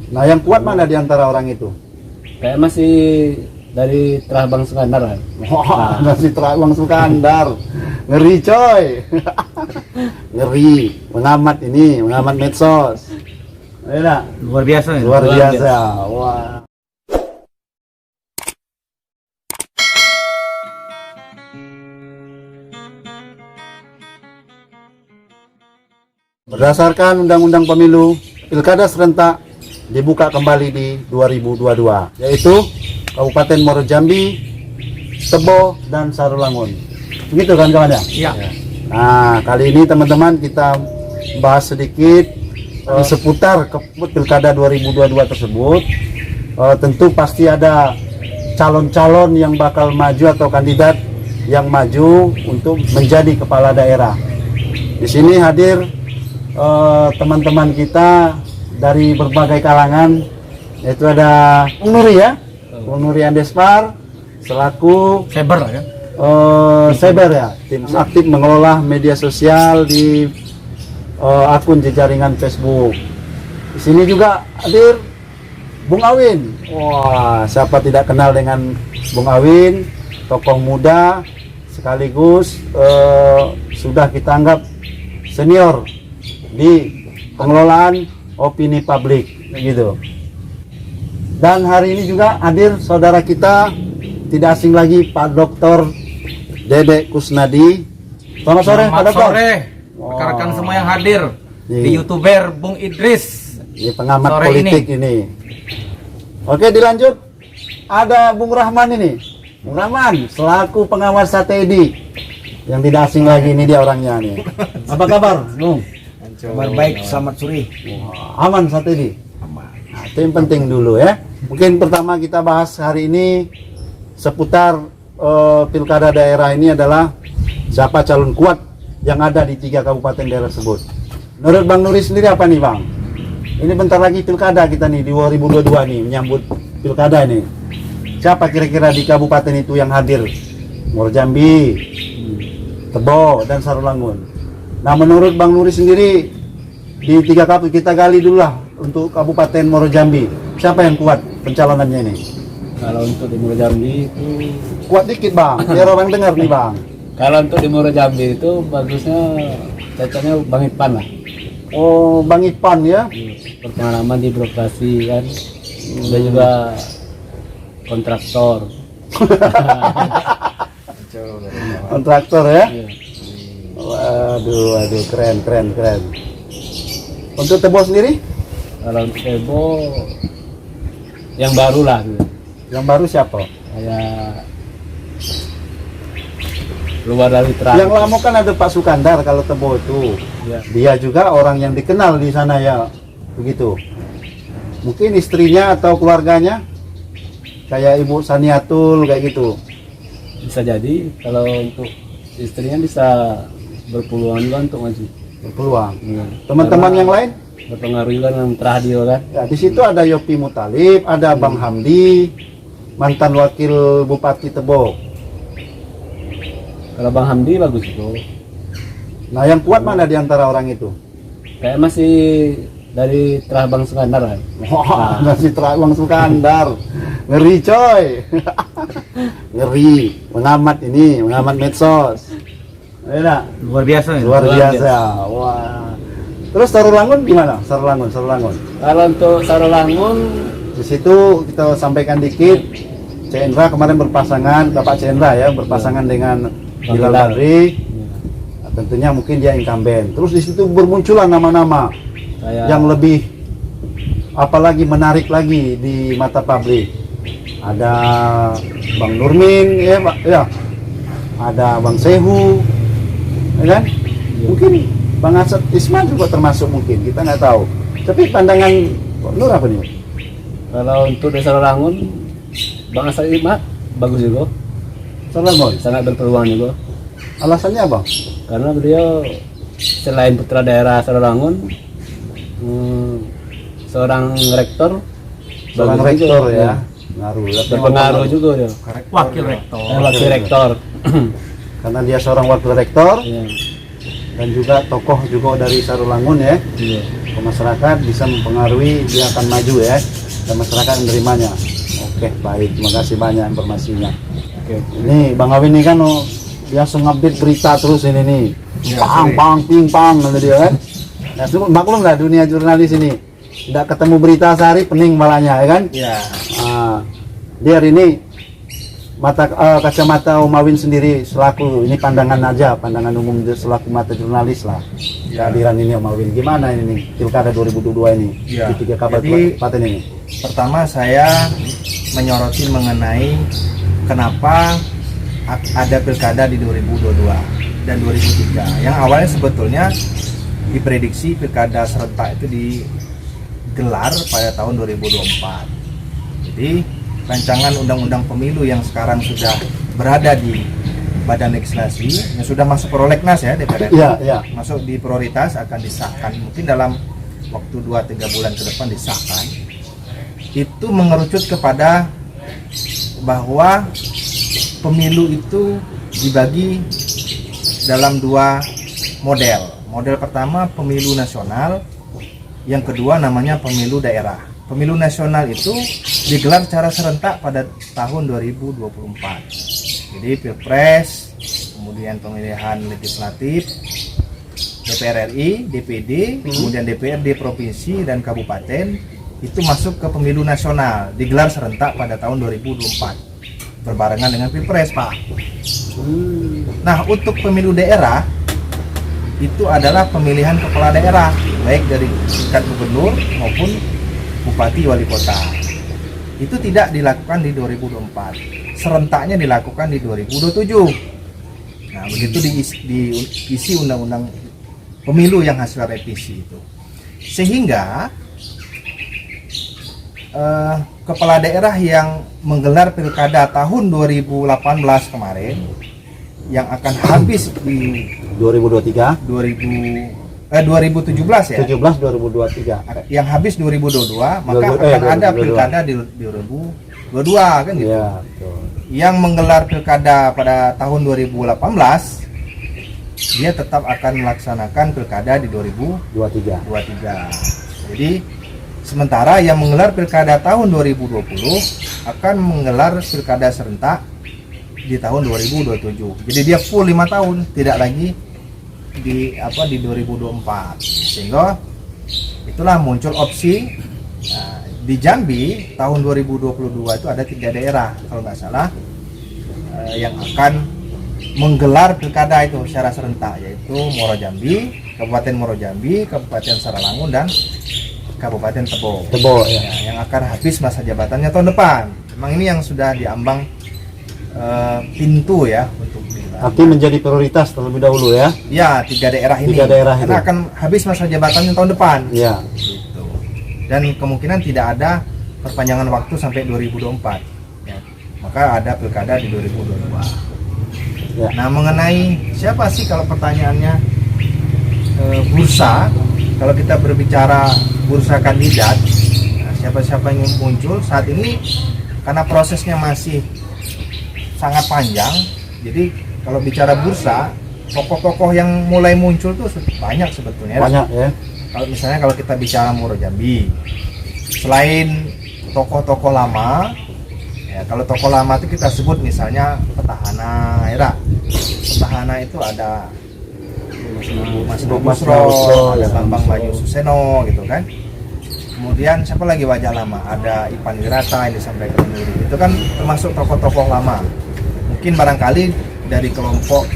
Nah, yang kuat mana di antara orang itu? Kayak masih dari Terah Bang Sukandar kan. Wah, masih Bang Sukandar. Ngeri coy. Ngeri. Mengamat medsos. Enak. Luar biasa ya? Luar biasa. Wah. Berdasarkan Undang-Undang Pemilu, Pilkada serentak dibuka kembali di 2022, yaitu Kabupaten Muaro Jambi, Tebo, dan Sarolangun. Begitu kan kawan ya? Iya. Nah, kali ini teman-teman kita bahas sedikit seputar Pilkada 2022 tersebut. Tentu pasti ada calon-calon yang bakal maju atau kandidat yang maju untuk menjadi kepala daerah. Di sini hadir teman-teman kita dari berbagai kalangan, yaitu ada Bung Nuri ya, Bung Nuri Andespar selaku Cyber ya? Cyber ya, tim aktif mengelola media sosial di akun jejaringan Facebook. Di sini juga hadir Bung Awin. Wah, siapa tidak kenal dengan Bung Awin, tokoh muda sekaligus sudah kita anggap senior di pengelolaan opini publik gitu. Dan hari ini juga hadir saudara kita tidak asing lagi, Pak Dr. Dede Kusnadi. Selamat sore Pak Dr. Selamat sore rekan-rekan semua yang hadir di YouTuber Bung Idris. Ini pengamat sore politik ini. Oke, dilanjut. Ada Bung Rahman ini. Bung Rahman selaku pengawas strategi yang tidak asing lagi, ini dia orangnya nih. Apa kabar, Bung? Kabar baik, selamat sore. Wah, aman strategi. Aman. Nah, itu yang penting dulu ya. Mungkin pertama kita bahas hari ini seputar pilkada daerah ini adalah siapa calon kuat yang ada di 3 kabupaten daerah tersebut. Menurut Bang Nuri sendiri apa nih Bang? Ini bentar lagi pilkada kita nih di 2022 nih, menyambut pilkada nih. Siapa kira-kira di kabupaten itu yang hadir? Muaro Jambi, Tebo, dan Sarolangun. Nah, menurut Bang Nuri sendiri di 3 kabupaten, kita gali dulu lah untuk Kabupaten Muaro Jambi. Siapa yang kuat pencalonannya ini? Kalau untuk di Muaro Jambi itu, Kuat dikit Bang, biar orang dengar nih Bang. kalau untuk di Muaro Jambi itu bagusnya cocoknya Bang Ipan lah. Oh, Bang Ipan ya. Berpengalaman di birokrasi kan. Dia juga kontraktor. Kontraktor ya. Iya. Waduh, keren. Untuk Tebo sendiri? Kalau untuk Tebo yang baru lah gitu. Yang baru siapa? Kayak luar dari Terang. Yang lama kan ada Pak Sukandar kalau Tebo itu. Ya. Dia juga orang yang dikenal di sana ya, begitu. Mungkin istrinya atau keluarganya kayak Ibu Saniatul kayak gitu. Bisa jadi kalau untuk istrinya bisa berpeluang juga untuk maju. Berpeluang. Ya. Teman-teman Karena yang lain? berpengaruh juga dengan radio kan. Ya, di situ ada Yopi Mutalib, ada Bang Hamdi, mantan wakil Bupati Tebo. Kalau Bang Hamdi bagus itu. Nah, yang kuat mana di antara orang itu? Kayak masih dari Terah Bang Sukandar kan. Wah, masih Bang Sukandar. Ngeri coy. Ngeri. Mengamat medsos. Enak. Luar biasa ya? Luar Luar biasa. Wah. Terus Sarolangun gimana? Sarolangun. Kalau untuk Sarolangun, Di situ kita sampaikan dikit. Cendra kemarin berpasangan, Bapak Cendra ya, berpasangan dengan Bilal Bilal. Badri. Nah, tentunya mungkin dia incumbent. Terus di situ bermunculan nama-nama kayak yang lebih apalagi menarik lagi di mata publik. Ada Bang Nurmin ya, Pak, ya. Ada Bang Sehu, ya kan? Mungkin Bang Asad Isma juga termasuk, mungkin kita nggak tahu. Tapi pandangan Pak Nur apa nih? kalau untuk di Sarolangun, Bang Asad Isma bagus juga, Sarolangun. sangat berpeluang juga. Alasannya apa? Karena beliau selain putra daerah Sarolangun, seorang rektor, Seorang bagus rektor juga. ya. Ngaruh. Berpengaruh juga dia. Wakil rektor. Wakil rektor. Karena dia seorang wakil rektor Iya. dan juga tokoh juga dari Sarolangun ya. Iya. ke masyarakat bisa mempengaruhi dia akan maju ya, dan masyarakat menerimanya. Oke, baik, terima kasih banyak informasinya. Oke. Ini Bang Awin ini kan biasa ngupdate berita terus ini nih, Ya, pang sorry. pang ping pang nanti dia kan. Nah, maklum lah dunia jurnalis ini, tidak ketemu berita sehari pening malahnya ya kan. Ya. Ah, dia hari ini kacamata Om Awin sendiri selaku ini pandangan aja, pandangan umum dia selaku mata jurnalis lah. Ya. Kehadiran ini Om Awin gimana ini nih Pilkada 2022 ini Ya. di 3 Jadi- kabupaten ini? Pertama saya menyoroti mengenai kenapa ada pilkada di 2022 dan 2003. Yang awalnya sebetulnya diprediksi pilkada serentak itu digelar pada tahun 2024. Jadi rancangan undang-undang pemilu yang sekarang sudah berada di Badan Legislasi yang sudah masuk prolegnas ya DPR RI, Iya, iya. masuk di prioritas akan disahkan mungkin dalam waktu 2-3 bulan ke depan disahkan. Itu mengerucut kepada bahwa pemilu itu dibagi dalam 2 model. Model pertama pemilu nasional, yang kedua namanya pemilu daerah. Pemilu nasional itu digelar secara serentak pada tahun 2024. Jadi Pilpres, kemudian pemilihan legislatif, DPR RI, DPD, kemudian DPRD provinsi dan kabupaten itu masuk ke pemilu nasional, digelar serentak pada tahun 2024 berbarengan dengan Pilpres, Pak. Nah, untuk pemilu daerah itu adalah pemilihan kepala daerah baik dari tingkat gubernur maupun bupati wali kota. Itu tidak dilakukan di 2024. Serentaknya dilakukan di 2027. Nah, begitu diisi undang-undang pemilu yang hasil revisi itu. Sehingga kepala daerah yang menggelar pilkada tahun 2018 kemarin yang akan habis di 2023, 2017 ya, 17, 2023. yang habis 2022 maka akan ada 2022. pilkada di 2022 kan gitu. Iya, betul. Yang menggelar pilkada pada tahun 2018 dia tetap akan melaksanakan pilkada di 2023. 23. Jadi sementara yang menggelar pilkada tahun 2020 akan menggelar pilkada serentak di tahun 2027. Jadi dia full 5 tahun, tidak lagi di 2024. Sehingga itulah muncul opsi di Jambi tahun 2022 itu ada 3 daerah kalau nggak salah yang akan menggelar pilkada itu secara serentak, yaitu Muaro Jambi, Kabupaten Muaro Jambi, Kabupaten Sarawangun dan Kabupaten Tebo. Tebo ya. Yang akan habis masa jabatannya tahun depan. Memang ini yang sudah diambang pintu ya untuk Tapi menjadi prioritas terlebih dahulu ya. ya 3 daerah ini. 3 daerah karena itu. akan habis masa jabatannya tahun depan. Iya. Gitu. Dan kemungkinan tidak ada perpanjangan waktu sampai 2024. Ya. Maka ada pilkada di 2022. Ya. Nah, mengenai siapa sih kalau pertanyaannya bursa, kalau kita berbicara bursa kandidat, nah, siapa-siapa yang muncul saat ini karena prosesnya masih sangat panjang. Jadi kalau bicara bursa, tokoh-tokoh yang mulai muncul tuh banyak sebetulnya. Banyak ya. Kalau misalnya kalau kita bicara Muaro Jambi, selain tokoh-tokoh lama, ya kalau tokoh lama itu kita sebut misalnya petahana, ya. Petahana itu ada Mas Busro, ada ya, Bambang Busro. Bayu Suseno gitu kan. Kemudian siapa lagi wajah lama? Ada Ipan Wirata yang disampaikan dulu. Itu kan termasuk tokoh-tokoh lama. Mungkin barangkali dari kelompok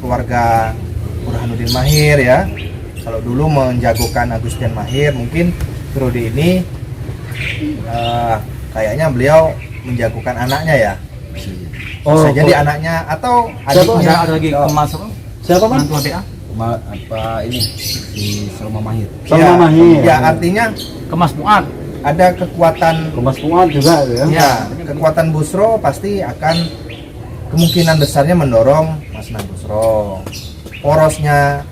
keluarga Burhanuddin Mahir ya. Kalau dulu menjagokan Agustian Mahir, mungkin periode ini kayaknya beliau menjagokan anaknya ya. Bisa jadi anaknya atau adiknya. Ada lagi kemas apa? Siapa Bang? Menantu ABA. Apa ini si Salma Mahir. Salma Ya, Mahir. ya artinya Kemas Muat. ada kekuatan Kemas Fuad juga ya. ya, kekuatan Busro pasti akan kemungkinan besarnya mendorong Mas Nah Busro. Porosnya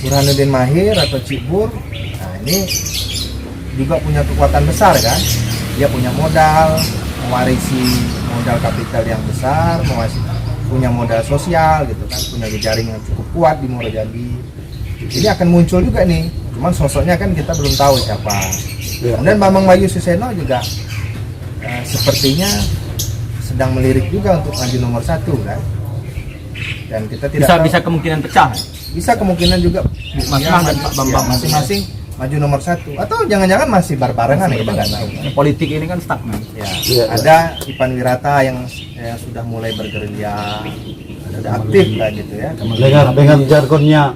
Burhanuddin Mahir atau Cibur, nah ini juga punya kekuatan besar kan. Dia punya modal, mewarisi modal kapital yang besar, punya modal sosial gitu kan, punya jejaring yang cukup kuat di Muaro Jambi. Jadi akan muncul juga nih. Cuman sosoknya kan kita belum tahu siapa. Ya. Kemudian Bambang Bayu Suseno juga sepertinya sedang melirik juga untuk maju nomor 1 kan. Dan kita tidak tahu, Bisa kemungkinan pecah. bisa kemungkinan juga Mas ya, Mas dan Pak Bambang masing-masing maju nomor 1 atau jangan-jangan masih barbarengan ya, kita nggak tahu. Politik ini kan stagnan. Ya, Iya, ada Ipan Wirata yang sudah mulai bergerilya, sudah aktif lah gitu ya. Dengan jargonnya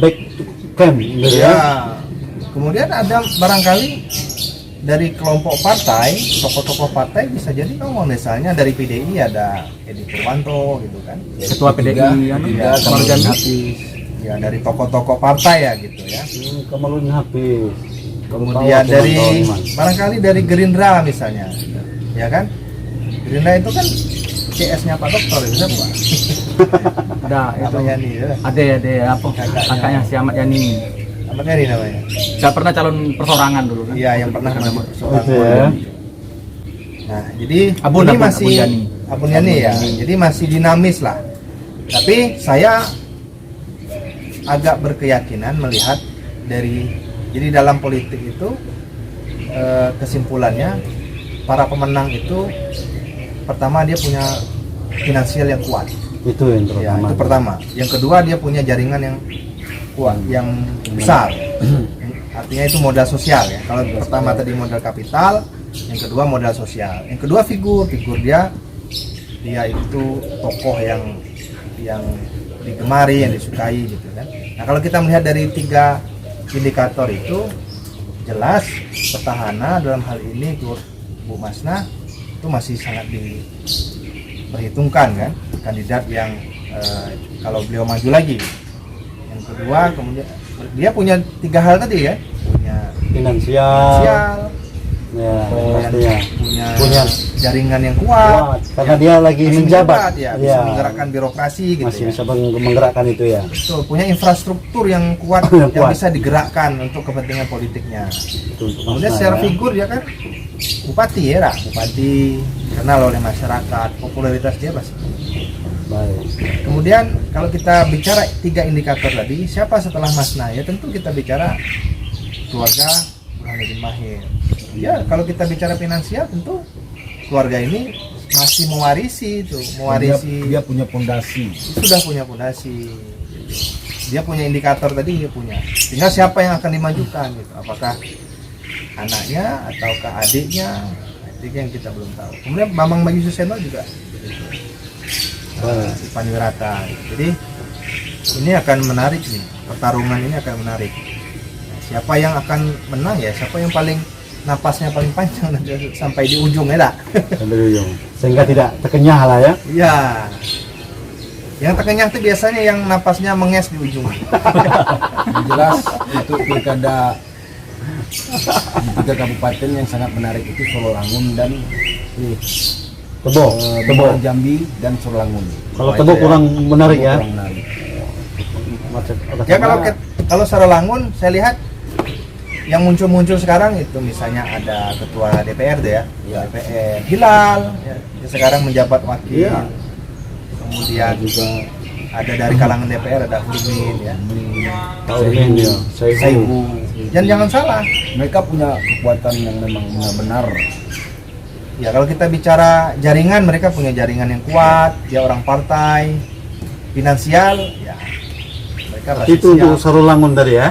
back to camp gitu Ya. ya. Kemudian ada barangkali dari kelompok partai, tokoh-tokoh partai bisa jadi misalnya dari PDI ada Edi Purwanto gitu kan. Ketua PDI anu Iya, Kamarudin Hafiz. Ya dari tokoh-tokoh partai ya gitu ya. Kamalun habis. Kemudian dari barangkali dari Gerindra misalnya, ya kan? Gerindra itu kan CS-nya Pak Dokter itu siapa? ada itu. Namanya nih, ya. Ada apa? Kakaknya si Ahmad Yani. Namanya nih namanya. Saya pernah calon persorangan dulu kan. Iya, yang pernah menjadi Itu persoalan. ya. Nah, jadi Abun ini Yani. masih Abun Yani ya. Jadi masih dinamis lah. Tapi saya agak berkeyakinan melihat jadi dalam politik itu kesimpulannya para pemenang itu pertama dia punya finansial yang kuat. Itu yang Ya, terutama. itu pertama. Yang kedua dia punya jaringan yang kuat, yang besar. Artinya itu modal sosial ya. Kalau pertama tadi modal kapital, yang kedua modal sosial. Yang kedua figur dia itu tokoh yang digemari, yang disukai gitu kan. Nah, kalau kita melihat dari 3 indikator itu jelas petahana dalam hal ini Bu Masna itu masih sangat diperhitungkan kan, kandidat yang kalau beliau maju lagi. Yang kedua kemudian dia punya 3 hal tadi ya, punya Finansial. Ya, pastinya. punya jaringan yang kuat, Karena dia lagi masih menjabat. ya, bisa menggerakkan birokrasi gitu Masih ya. bisa menggerakkan itu ya. Betul, punya infrastruktur yang kuat Yang yang kuat. bisa digerakkan untuk kepentingan politiknya. Itu untuk Kemudian Mas secara Nah, ya. figur ya kan bupati ya, bupati kenal oleh masyarakat, popularitas dia pasti. Baik. Kemudian kalau kita bicara 3 indikator tadi, siapa setelah Mas Nah? Ya tentu kita bicara keluarga Burhanuddin Mahir. Ya kalau kita bicara finansial tentu keluarga ini masih mewarisi itu, Dia punya pondasi. sudah punya fondasi. Dia punya indikator tadi, dia punya. Tinggal siapa yang akan dimajukan gitu. Apakah anaknya ataukah adiknya? Itu yang kita belum tahu. Kemudian Bambang Bayu Suseno juga Ipan Wirata. Jadi ini akan menarik nih. Pertarungan ini akan menarik. Siapa yang akan menang ya? Siapa yang paling napasnya paling panjang nanti sampai di ujung ya, dak? Sampai ujung. Sehingga tidak terkenyah lah ya. Iya. Yang terkenyang itu biasanya yang napasnya menges di ujung. Yang jelas untuk pilkada di 3 kabupaten yang sangat menarik itu Sololangun dan Tebo. Muara Jambi dan Sololangun. Kalau Wah, Tebo itu kurang menarik ya. Kurang menarik. Ya kalau Saralangun saya lihat yang muncul sekarang itu misalnya ada ketua DPRD ya, DPR Hilal ya, dia sekarang menjabat wakil. Iya. Kemudian juga ada dari kalangan DPR ada Hurmin ya, Tauhin ya. Saihu. Dan jangan salah, Mereka punya kekuatan yang memang benar-benar. ya kalau kita bicara jaringan, mereka punya jaringan yang kuat, dia orang partai, finansial, ya mereka pasti Itu untuk siap. Sarulangun tadi ya.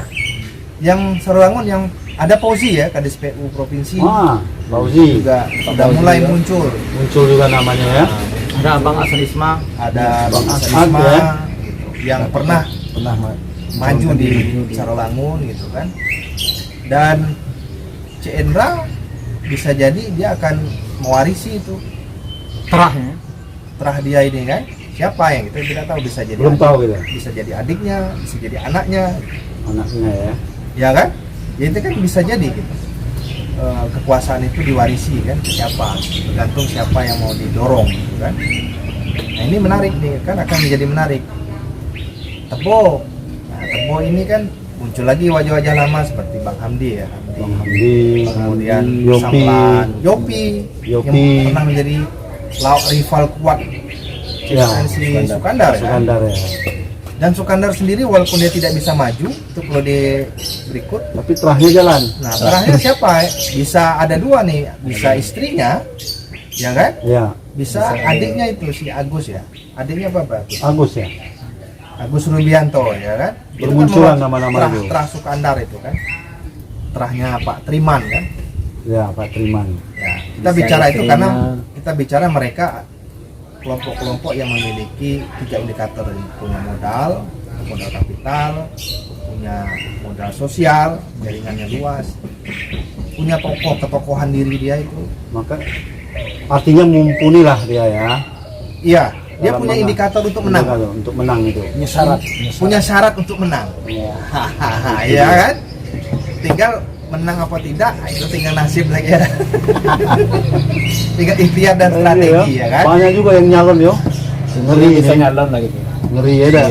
Yang Saralangun yang ada Fauzi ya, Kadis PU provinsi. Fauzi Juga sudah Fauzi mulai ya. muncul. muncul juga namanya ya. Ada Bang Hasan Isma. Ada Bang Bang Hasan Ahmad, Isma ya. gitu, yang pernah maju di Sarawangun gitu kan. Dan Cendra bisa jadi dia akan mewarisi itu Terahnya. terah dia ini kan. Siapa yang kita tidak tahu, bisa jadi Belum tahu gitu. bisa jadi adiknya, bisa jadi anaknya, Anaknya ya. ya kan? Ya itu kan bisa jadi gitu. Kekuasaan itu diwarisi kan ke siapa, tergantung siapa yang mau didorong gitu kan. Nah ini menarik nih kan, akan menjadi menarik. Tebo, nah Tebo ini kan muncul lagi wajah-wajah lama seperti Bang Hamdi ya, Bang Hamdi, kemudian Yopi, Samlan, Yopi Yopi. yang pernah menjadi rival kuat Ya, si Sukandar ya. Sukandar ya. Dan Sukandar sendiri walaupun dia tidak bisa maju, itu perlu di berikut. Tapi terakhir jalan. Nah, terakhir siapa? Bisa ada dua nih, bisa istrinya, ya kan? Ya, Bisa adiknya itu si Agus ya. Adiknya apa? Agus ya. Agus Rubianto ya kan? Itu Bermunculan kan nama-nama terah, itu. terah Sukandar itu kan. Terahnya Pak Triman kan? Ya, Pak Triman. Ya, kita Bisa bicara itu istrinya. karena kita bicara mereka kelompok-kelompok yang memiliki 3 indikator ini. Punya modal kapital, punya modal sosial, jaringannya luas, punya ketokohan diri dia itu. Maka artinya mumpuni lah dia ya. Iya, dia Dalam punya menang. indikator untuk menang. Untuk menang itu. Punya syarat. Punya syarat untuk menang. Iya kan? Tinggal menang apa tidak, itu tinggal nasib lagi ya. Tinggal ikhtiar dan strategi ya kan? Banyak juga yang nyalon yo. Ngeri bisa ini. nyalon lah gitu. Ngeri ya dah.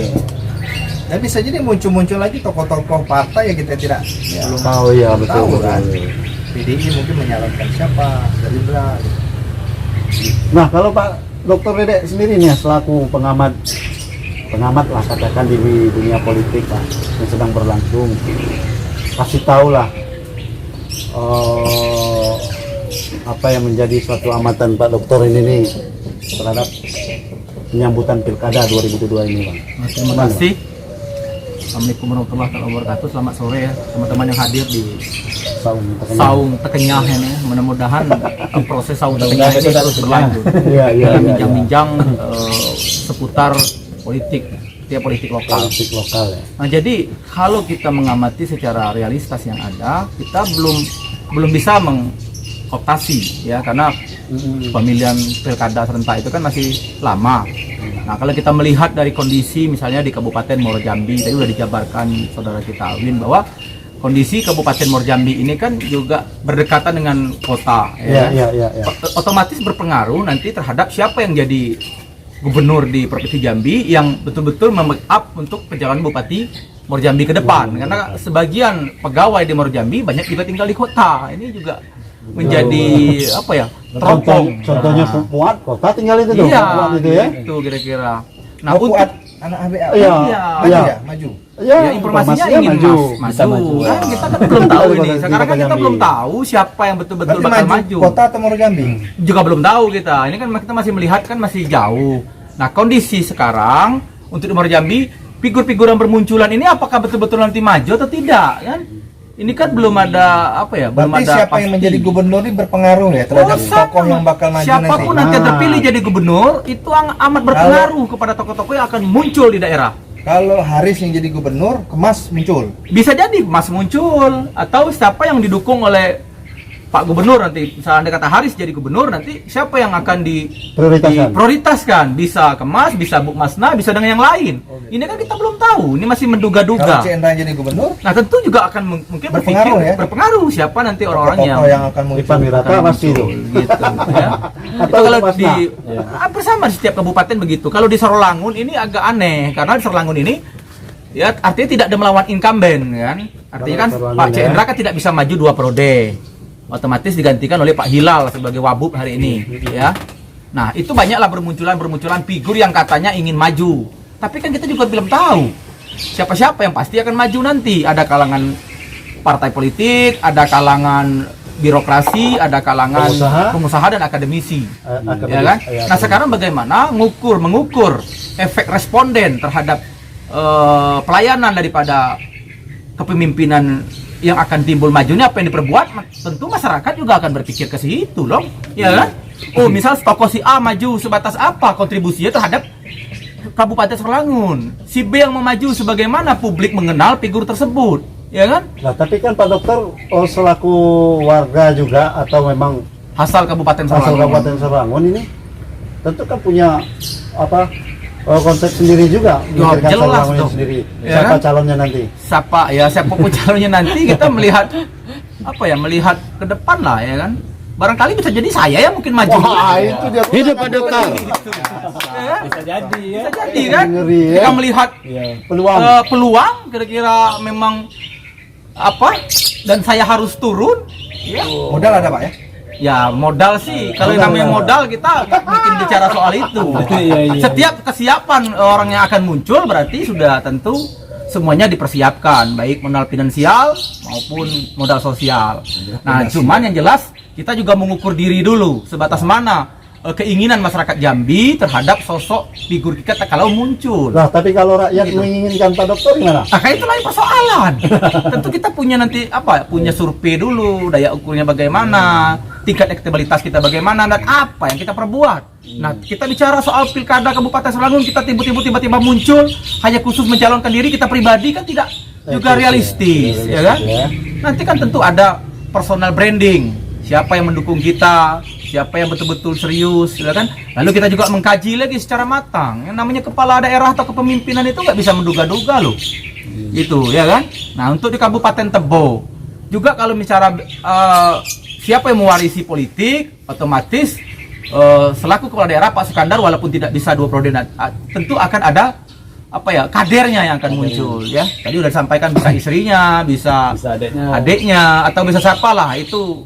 Dan bisa jadi muncul-muncul lagi tokoh-tokoh partai yang kita tidak belum Tahu ya, betul tahu betul. kan. PDI mungkin menyalonkan siapa, Gerindra. Nah, kalau Pak Dr. Dedek sendiri nih selaku pengamat lah katakan di dunia politik Pak yang sedang berlangsung, kasih tahu lah apa yang menjadi suatu amatan Pak Dokter ini nih terhadap penyambutan Pilkada 2022 ini Bang. Terima kasih. Assalamualaikum warahmatullahi wabarakatuh. Selamat sore ya teman-teman yang hadir di Saung Tekenyah ini. Mudah-mudahan proses Saung Tekenyah ini terus berlanjut. Iya, iya, Dalam iya, bincang-bincang seputar politik lokal. politik lokal ya. Nah, jadi kalau kita mengamati secara realistas yang ada, kita belum bisa mengoptasi ya, karena pemilihan pilkada serentak itu kan masih lama. Nah, kalau kita melihat dari kondisi misalnya di Kabupaten Muaro Jambi, tadi sudah dijabarkan saudara kita Alwin bahwa kondisi Kabupaten Muaro Jambi ini kan juga berdekatan dengan kota, Iya, iya, iya, iya. otomatis berpengaruh nanti terhadap siapa yang jadi gubernur di Provinsi Jambi yang betul-betul membackup untuk perjalanan Bupati Muaro Jambi ke depan, karena sebagian pegawai di Muaro Jambi banyak juga tinggal di kota. Ini juga menjadi apa ya, teropong. Contohnya Fuad kota tinggal itu tuh, Iya, Fuad itu ya. itu kira-kira. Nah, Nah, untuk anak ABA Iya, maju iya. ya, maju. Ya, ya, informasinya ingin maju. maju. maju. Kan kita kan belum tahu Di ini. Kota Sekarang kan kita Jambi. belum tahu siapa yang betul-betul Berarti bakal maju maju. kota atau Muaro Jambi? Juga belum tahu kita. Ini kan kita masih melihat kan masih jauh. Nah, kondisi sekarang untuk di Muaro Jambi, figur-figur yang bermunculan ini apakah betul-betul nanti maju atau tidak kan? Ini kan belum ada apa ya, belum Berarti ada siapa yang pasti. menjadi gubernur ini berpengaruh ya terhadap Oh, tokoh yang bakal maju siapapun nanti. nanti yang Nah. terpilih jadi gubernur itu amat berpengaruh kepada tokoh-tokoh yang akan muncul di daerah. Kalau Haris yang jadi gubernur, Kemas muncul. Bisa jadi Mas muncul, atau siapa yang didukung oleh Pak Gubernur nanti, misalnya Anda kata Haris jadi gubernur, nanti siapa yang akan Prioritaskan. diprioritaskan? Bisa Kemas, bisa Bu Masna, bisa dengan yang lain. Ini kan kita belum tahu, ini masih Kalau menduga-duga. Cendra jadi gubernur, Nah, tentu juga akan mungkin Berpengaruh berpikir, ya? berpengaruh siapa nanti orang-orang tokoh yang akan muncul. Ipan Wirata akan pasti itu. muncul, gitu ya. Itu Atau kalau Mas di Nah. hampir sama di setiap kabupaten begitu. Kalau di Sorolangun ini agak aneh karena di Sorolangun ini ya artinya tidak ada melawan incumbent kan. Artinya kan Sorolangun Pak ya. Cendra kan tidak bisa maju 2 periode. Otomatis digantikan oleh Pak Hilal sebagai wabub hari ini ya. Nah, itu banyaklah bermunculan figur yang katanya ingin maju. Tapi kan kita juga belum tahu siapa-siapa yang pasti akan maju nanti. Ada kalangan partai politik, ada kalangan birokrasi, ada kalangan pengusaha dan akademisi. Ya kan? Nah, sekarang bagaimana mengukur efek responden terhadap pelayanan daripada kepemimpinan yang akan timbul majunya, apa yang diperbuat, tentu masyarakat juga akan berpikir ke situ loh, ya kan? Oh, misal tokoh si A maju sebatas apa kontribusinya terhadap Kabupaten Sorolangun, si B yang mau maju sebagaimana publik mengenal figur tersebut, ya kan? Nah, tapi kan Pak Dokter selaku warga juga atau memang Asal Kabupaten asal Sorolangun. Kabupaten Sorolangun ini tentu kan punya apa konsep sendiri juga Ya, memikirkan jelas Sorolangun dong. sendiri. Ya Siapa kan? calonnya nanti? Siapapun calonnya nanti kita melihat apa ya, melihat ke depan lah, ya kan? Barangkali bisa jadi saya yang mungkin maju. Wah, itu dia. Hidup Pak Dokter. Ya, Bisa jadi ya. bisa jadi kan? Ngeri, ya. Kita melihat Peluang. peluang kira-kira memang apa dan saya harus turun ya. Modal ada Pak ya? Ya modal sih, kalau yang namanya modal kita nggak mungkin bicara soal itu. Setiap kesiapan orang yang akan muncul berarti sudah tentu semuanya dipersiapkan, baik modal finansial maupun modal sosial. Nah, cuman yang jelas kita juga mengukur diri dulu sebatas mana keinginan masyarakat Jambi terhadap sosok figur kita kalau muncul. Nah, tapi kalau rakyat Gitu. menginginkan Pak Dokter gimana? Nah, itu lain persoalan. Tentu kita punya nanti punya survei dulu, daya ukurnya bagaimana, tingkat elektabilitas kita bagaimana, dan apa yang kita perbuat. Nah, kita bicara soal pilkada Kabupaten Sarolangun, kita tiba-tiba muncul hanya khusus mencalonkan diri kita pribadi kan tidak juga realistis, ya kan? Nanti kan tentu ada personal branding, siapa yang mendukung kita, siapa yang betul-betul serius, ya kan? Lalu kita juga mengkaji lagi secara matang. Yang namanya kepala daerah atau kepemimpinan itu nggak bisa menduga-duga loh, gitu, ya kan? Nah, untuk di Kabupaten Tebo juga kalau bicara siapa yang mewarisi politik, otomatis selaku kepala daerah Pak Sukandar walaupun tidak bisa 2 periode, tentu akan ada kadernya yang akan muncul, ya. Tadi udah disampaikan bisa istrinya, bisa adiknya, atau bisa siapa lah, itu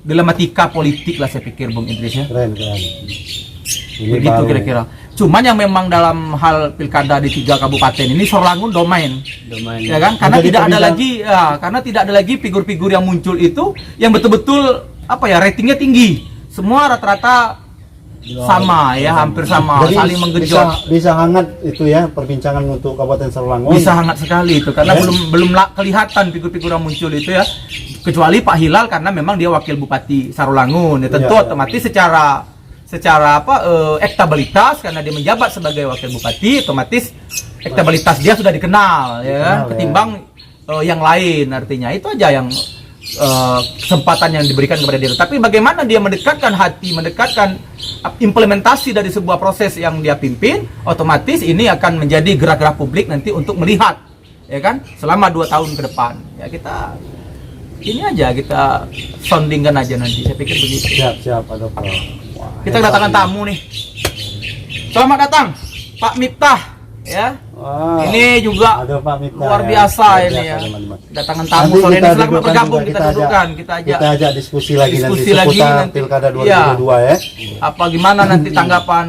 dilematika politik lah saya pikir Bung Idris, ya. Keren. Ini Begitu baru. kira-kira. Cuman yang memang dalam hal pilkada di 3 kabupaten ini Sarolangun domain. Ya kan? Karena Menjadi tidak ada perbincangan. karena tidak ada lagi figur-figur yang muncul itu yang betul-betul ratingnya tinggi. Semua rata-rata sama, ya, hampir sama, Jadi saling menggenjot. bisa hangat itu ya perbincangan untuk Kabupaten Sarolangun. Bisa hangat sekali itu karena Ya. belum kelihatan figur-figur yang muncul itu, ya, kecuali Pak Hilal karena memang dia wakil Bupati Sarolangun, ya, tentu Ya. otomatis secara elektabilitas karena dia menjabat sebagai wakil bupati, otomatis elektabilitas dia sudah dikenal, ya kan, Dikenal, ketimbang yang lain. Artinya itu aja yang kesempatan yang diberikan kepada dia. Tapi bagaimana dia mendekatkan hati, mendekatkan implementasi dari sebuah proses yang dia pimpin, otomatis ini akan menjadi gerak-gerak publik nanti untuk melihat, ya kan, selama 2 tahun ke depan. Ya kita ini aja, kita soundingkan aja nanti. Saya pikir begitu. Siap Pak Dokter. Wah, Kita hebat kedatangan ini. tamu nih. Selamat datang Pak Miftah, ya. Wah, Ini juga ada Pak Miftah, luar ya. biasa Luar ini, biasa, ya. teman-teman. Kedatangan tamu Nanti sore ini, kita silahkan dudukkan bergabung, juga, kita dudukkan, kita ajak diskusi lagi diskusi nanti lagi seputar nanti. pilkada Iya. 2022 ya. apa gimana nanti tanggapan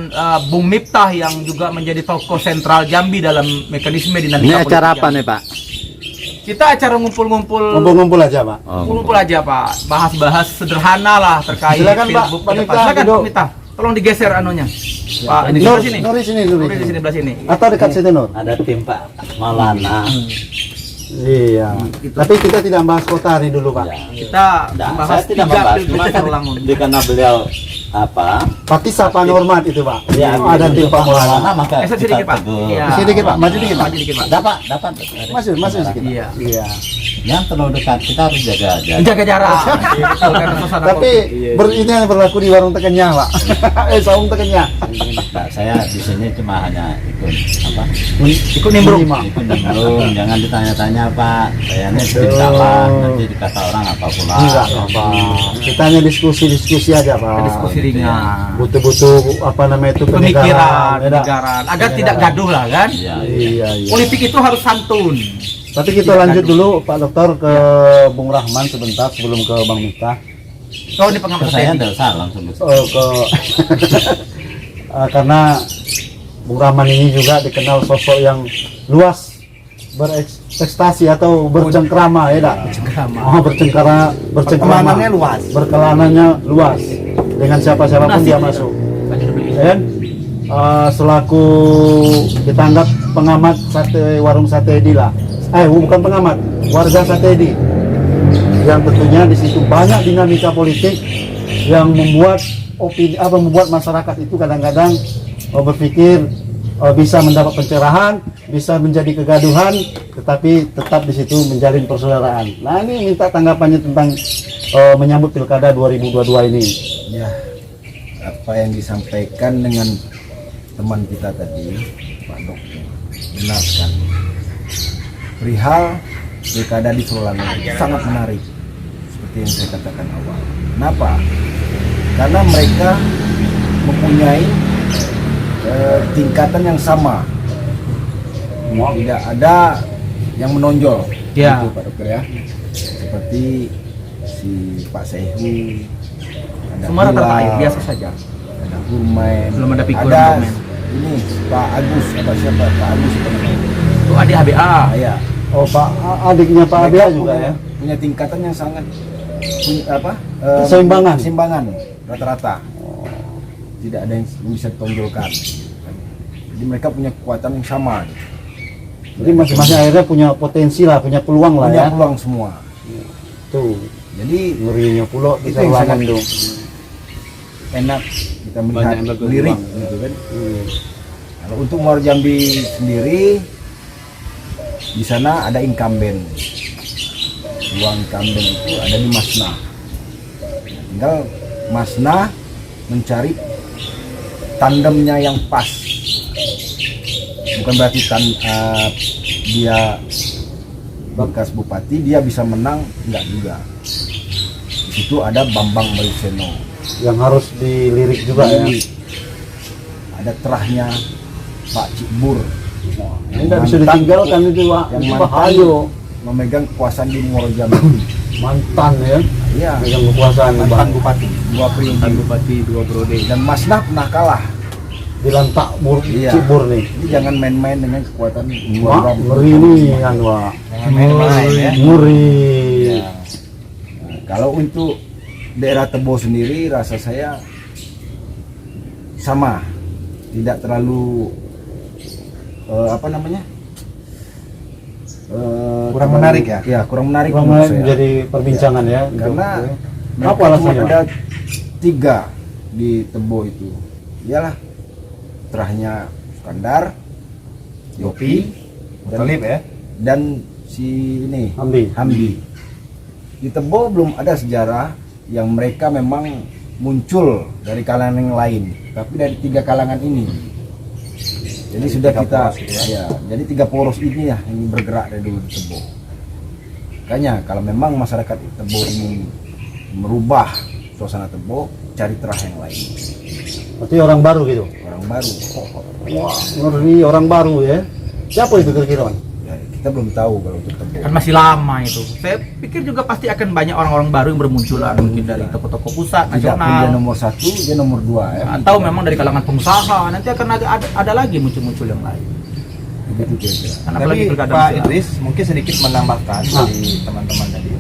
Bung Miftah yang juga menjadi tokoh sentral Jambi dalam mekanisme dinamika Ini acara politik apa Jambi. nih Pak? Kita acara ngumpul-ngumpul Ngumpul-ngumpul aja Pak. ngumpul aja Pak, bahas-bahas sederhana lah terkait Silakan, Pak. Pilgub Pak ke depan. Miftah, Silakan duduk. Pak Miftah, tolong digeser anunya. Pak, ini Nur, sebelah sini. Nur di sini, Nur di sini, sebelah sini. Atau dekat situ Nur. Ada tim Pak Maulana. Iya. Tapi kita tidak bahas kota hari dulu Pak. Kita Nah, membahas saya tidak 3 membahas, pilgub cuma Sarolangun. karena beliau Pakai sapa hormat itu Pak. ya, Ada tim Pak Maulana. maka Geser kita sedikit Pak. tegur. Iya. Sedikit Pak, maju dikit Pak. Maju dikit Pak. Dapat. Masuk sedikit. Iya. Iya. Yang terlalu dekat kita harus jaga jarak. Jaga jarak. Betul, karena suasana Tapi kopi. ini yang berlaku di warung tekennya Pak. Saung tekennya. Nah, saya di sini cuma hanya ikut apa? Ikut nimbrung. Ikut nimbrung. Jangan ditanya-tanya Pak. Saya ini bikin salah. Nanti dikata orang apa pula. Enggak apa. Kita hanya diskusi aja Pak. Diskusi ringan. Butuh-butuh apa namanya itu Pemikiran, beda. penyegaran, agar tidak gaduh lah kan. Iya. Iya. Politik itu harus santun. Tapi kita Tidak lanjut gaduh. dulu Pak Dokter ke Bung Rahman sebentar sebelum ke Bang Miftah. Kau ini pengamat Saya TNI. tidak usah langsung ke Ke karena Bung Rahman ini juga dikenal sosok yang luas berekspektasi atau bercengkrama ya dak? Bercengkrama. Pertemanannya luas. Berkelanannya luas. Dengan siapa-siapa pun dia masuk. Dan selaku kita anggap pengamat warung sate Edi lah. Bukan pengamat, warga sate Edi. Yang tentunya di situ banyak dinamika politik yang membuat membuat masyarakat itu kadang-kadang berpikir bisa mendapat pencerahan, bisa menjadi kegaduhan, tetapi tetap di situ menjalin persaudaraan. Nah, ini minta tanggapannya tentang menyambut pilkada 2022 ini. Ya, apa yang disampaikan dengan teman kita tadi, Pak Dokter, benar sekali. Perihal pilkada di Sarolangun sangat menarik, seperti yang saya katakan awal. Kenapa? Karena mereka mempunyai tingkatan yang sama, tidak ada yang menonjol, Ya. gitu, Pak Dokter ya. Seperti si Pak Sehu, Semua rata-rata air Hilal, biasa saja. ada Gurmain, Belum ada Pikur ada Gurmain. ini Pak Agus apa siapa Pak Agus apa namanya? Itu adik HBA. Ya. Oh, Pak adiknya Pak Mereka Abia juga ya. punya tingkatan yang sangat apa? Keseimbangan. Keseimbangan rata-rata. Tidak ada yang bisa ditonjolkan. Jadi mereka punya kekuatan yang sama. Gitu. Jadi masing-masing akhirnya punya potensi lah, punya peluang lah Punya ya. peluang semua. Tuh, Jadi ngerinya pulau di itu yang Sawangan sangat tuh. enak kita melihat Banyak yang berguna. lirik gitu kan. Iya. Kalau untuk Muara Jambi sendiri di sana ada incumbent. Ruang incumbent itu ada di Masna. Tinggal Masna mencari tandemnya yang pas. Bukan berarti dia bekas bupati dia bisa menang, enggak juga. Di situ ada Bambang Maiseno. Yang harus dilirik juga ya. Ada terahnya Pak Cikbur. Ini nggak bisa ditinggalkan itu Pak. Yang Itu mantan bahaya. memegang kekuasaan di Muara Jambi. Mantan ya, Iya, megang kekuasaan Mantan Bang. bupati. dua periode. Bupati 2 periode. Dan Masnah pernah kalah. Dilantak Iya. Cibur nih. Jadi jangan main-main dengan kekuatan Wah, Muara Jambi. ngeri nih kan Wak. Jangan main-main ya. Ngeri. Iya. Nah, kalau untuk daerah Tebo sendiri rasa saya sama, tidak terlalu apa namanya? Kurang terlalu- menarik ya? Ya, kurang menarik Kurang menurut menarik saya. menjadi perbincangan ya. Karena Apa mereka alasannya, cuma ada 3 di Tebo itu. Iyalah terahnya Skandar, Yopi, Mutalib ya. dan si ini Hamdi. Hamdi. Di Tebo belum ada sejarah yang mereka memang muncul dari kalangan yang lain, tapi dari 3 kalangan ini. Jadi sudah Tiga kita poros gitu ya. ya, jadi 3 poros ini ya yang bergerak dari dulu di Tebo. Makanya kalau memang masyarakat di Tebo ini merubah suasana Tebo, cari terah yang lain, Berarti orang baru gitu. orang baru. Wah, ngeri orang baru ya. Siapa itu kira-kira? Bang? Ya, kita belum tahu kalau untuk Tebo. Kan masih lama itu. Saya pikir juga pasti akan banyak orang-orang baru yang bermunculan, mungkin dari toko-toko pusat Tidak pun dia nasional, nomor 1, dia nomor 2 ya. atau memang dari kalangan pengusaha. Nanti akan ada lagi muncul-muncul yang lain. Begitu kira-kira. Kan Tapi apalagi pilkada Pak nasional. Idris mungkin sedikit menambahkan dari teman-teman tadi.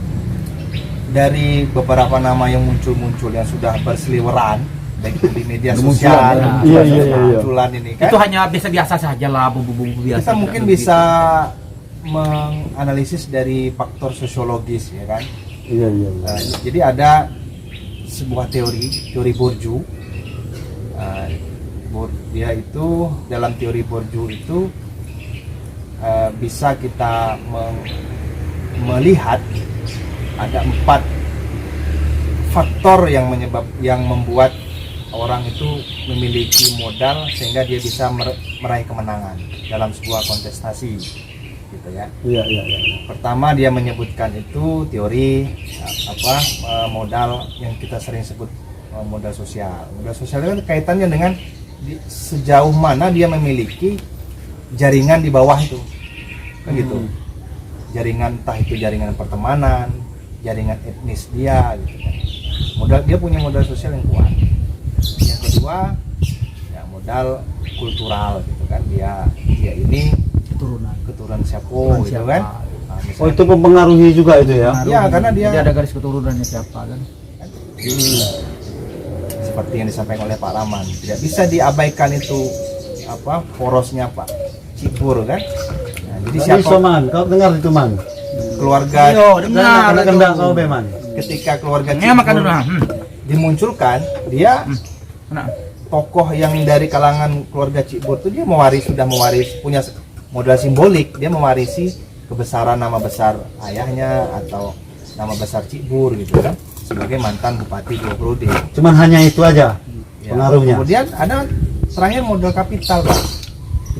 Dari beberapa nama yang muncul-muncul yang sudah berseliweran baik di media Bermunculan, sosial, ya. Iya, iya, iya. munculan ini kan. Itu hanya biasa-biasa saja lah, bumbu-bumbu biasa. Kita mungkin Tidak bisa menganalisis dari faktor sosiologis ya kan. Iya, iya, iya. Jadi ada sebuah teori Bourdieu. Dia itu dalam teori Bourdieu itu bisa kita melihat ada 4 faktor yang membuat orang itu memiliki modal sehingga dia bisa meraih kemenangan dalam sebuah kontestasi gitu ya. Iya, iya, iya. Pertama dia menyebutkan itu teori modal yang kita sering sebut modal sosial. Modal sosial itu kan kaitannya dengan sejauh mana dia memiliki jaringan di bawah itu, kan gitu. Jaringan entah itu jaringan pertemanan, jaringan etnis dia, gitu kan. Dia punya modal sosial yang kuat. Yang kedua ya modal kultural gitu kan, dia ini keturunan siapa gitu kan. Nah, Oh, misalnya, itu mempengaruhi juga itu ya. ya karena dia Jadi ada garis keturunannya siapa kan? seperti yang disampaikan oleh Pak Rahman, tidak bisa diabaikan itu porosnya Pak Cikbur kan. Nah, jadi Jadi siapa Man, kau dengar itu Man. keluarga dengar Kena itu. kendang kau be Man. ketika keluarga Ini makan Cikbur dulu. dimunculkan, dia Nah, tokoh yang dari kalangan keluarga Cikbur itu dia sudah mewaris punya modal simbolik, dia mewarisi kebesaran nama besar ayahnya atau nama besar Cikbur gitu kan, sebagai mantan bupati 2 periode. Cuman hanya itu aja Ya, pengaruhnya. kemudian ada terakhir modal kapital, Pak.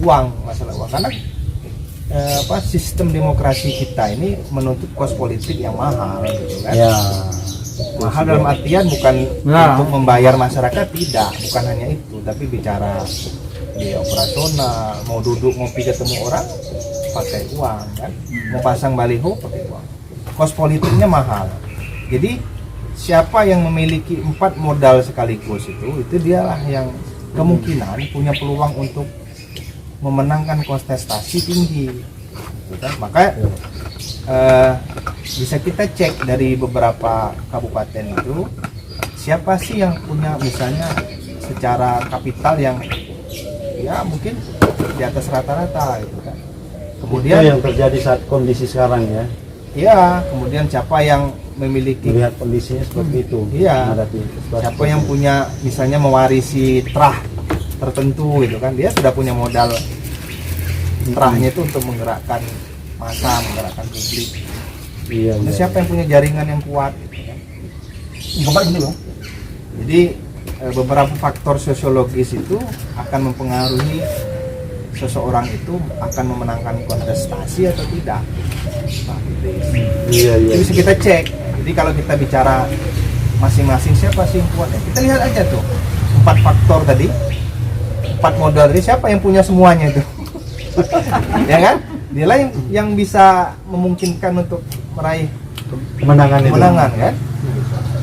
Uang, masalah uang. Karena sistem demokrasi kita ini menuntut kos politik yang mahal gitu kan. Ya. Mahal dalam artian bukan Nah. untuk membayar masyarakat, tidak, bukan hanya itu, tapi bicara biaya operasional, mau duduk ngopi ketemu orang pakai uang kan, mau pasang baliho pakai uang. Kos politiknya mahal. Jadi siapa yang memiliki 4 modal sekaligus itu dialah yang kemungkinan punya peluang untuk memenangkan kontestasi tinggi. Gitu kan? Maka bisa kita cek dari beberapa kabupaten itu siapa sih yang punya misalnya secara kapital yang ya mungkin di atas rata-rata gitu kan. Kemudian Itu yang terjadi saat kondisi sekarang ya. ya, kemudian siapa yang memiliki Melihat kondisinya seperti itu. Iya. Menghadapi situasi siapa yang seperti punya misalnya mewarisi terah tertentu gitu kan, dia sudah punya modal terahnya itu untuk menggerakkan massa, menggerakkan publik. itu. Iya, Nah, iya. siapa yang punya jaringan yang kuat gitu kan. Jadi beberapa faktor sosiologis itu akan mempengaruhi seseorang itu akan memenangkan kontestasi atau tidak. Nah, gitu. Iya, iya. Itu bisa kita cek. Jadi kalau kita bicara masing-masing siapa sih yang kuat, ya kita lihat aja tuh 4 faktor tadi, 4 modal tadi, siapa yang punya semuanya itu. Ya kan? Dialah yang bisa memungkinkan untuk meraih Kemenangan itu. kemenangan kan?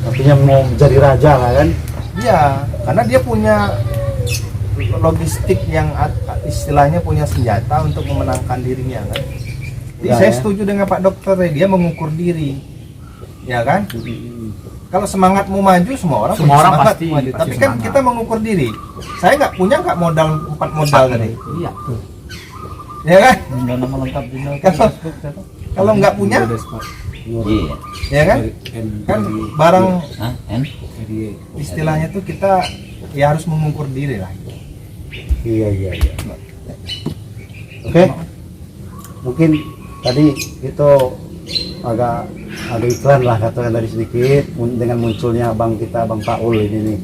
Artinya mau jadi raja lah kan. Iya, karena dia punya logistik yang istilahnya punya senjata untuk memenangkan dirinya kan. Jadi Ya, saya ya. setuju dengan Pak Dokter, dia mengukur diri, ya kan? Kalau semangat mau maju, semua orang Semua punya orang semangat pasti- mau maju. pasti Tapi kan semangat. kita mengukur diri. Saya nggak punya modal 4 modal tadi, Iya. ya kan? Udah nama lengkap di Kalau- Kalau nggak punya, Iya. ya kan? Kan barang Hah? N? istilahnya tuh kita ya harus mengukur diri lah. Iya, iya, iya. Oke. Mungkin tadi itu agak iklan lah katakan tadi sedikit dengan munculnya Bang Paul ini nih.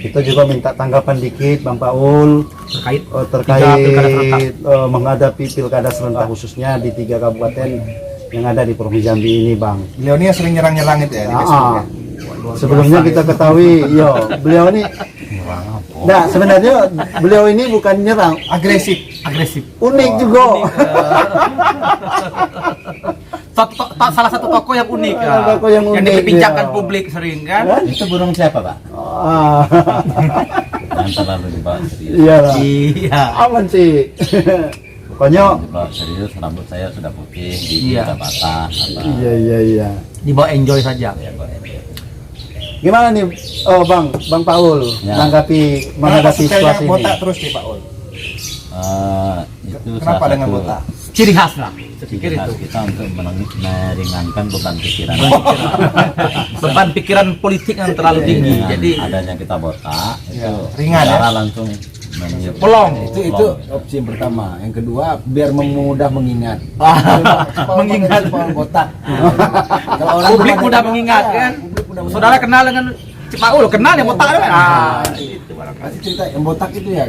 Kita juga minta tanggapan dikit Bang Paul Terkait terkait Tiga pilkada serentak. menghadapi pilkada serentak khususnya di 3 kabupaten yang ada di Provinsi Jambi ini, Bang. Beliau ini yang sering nyerang-nyerang itu ya di Facebook ya. Sebelumnya kita ketahui, beliau ini, nah sebenarnya beliau ini bukan nyerang, Agresif. agresif. unik juga. Salah satu tokoh yang unik ya. Salah tokoh yang unik, diperbincangkan ya. publik sering kan. Kan? Itu burung siapa, Pak? Ah, Jangan terlalu dibawa serius. iya lah. Iya. Aman sih. Pokoknya, Dibawa serius, rambut saya sudah putih, gigi Iya. sudah patah. Apa? iya. Dibawa enjoy saja. Ya, Pak. Gimana nih, Bang Paul, Ya. menghadapi Kenapa situasi stylenya ini? botak terus nih Pak Ul? Itu Kenapa salah dengan satu botak? Ciri khas lah. Saya ciri pikir khas itu. kita untuk meringankan beban pikiran. Beban pikiran politik yang terlalu tinggi. Dengan Jadi adanya kita botak itu Ya, ringan ya? cara langsung meniup. Pelong. Itu opsi yang pertama. Yang kedua, biar memudah mengingat. Mengingat. Botak. Kalau Publik mudah mengingat kan. Saudara kenal dengan Cipaul, kenal yang botak kan? Ah, itu barangkali. kasih cerita yang botak itu ya.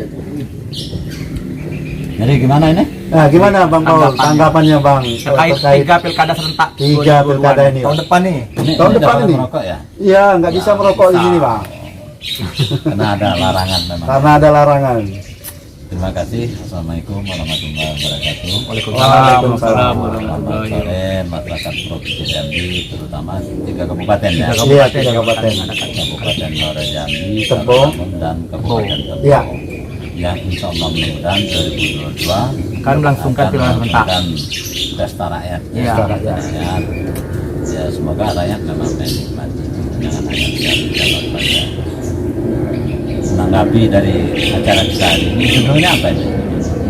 Jadi gimana ini? Nah, gimana Bang Paul, tanggapannya Bang Terkait 3 pilkada serentak 3 pilkada 2022. ini? Tahun depan nih. Tahun depan jangan ini? merokok ya? Iya, nggak bisa merokok di sini, Bang, Karena ada larangan memang. karena ada larangan. Terima kasih. Assalamualaikum warahmatullahi wabarakatuh. Waalaikumsalam. Selamat sore masyarakat Provinsi Jambi, terutama 3 kabupaten ya. Iya, 3 kabupaten. Kabupaten Muara Jambi, Tebo. Karamangun, dan Kabupaten Tebo. Iya. Yang insya Allah mudah-mudahan 2022 Akan melangsungkan akan pilihan serentak. melangsungkan pesta rakyat. Iya. Pesta rakyat. Ya semoga rakyat memang menikmati. Jangan hanya calon saja. Menanggapi dari acara kita hari ini, judulnya apa ini?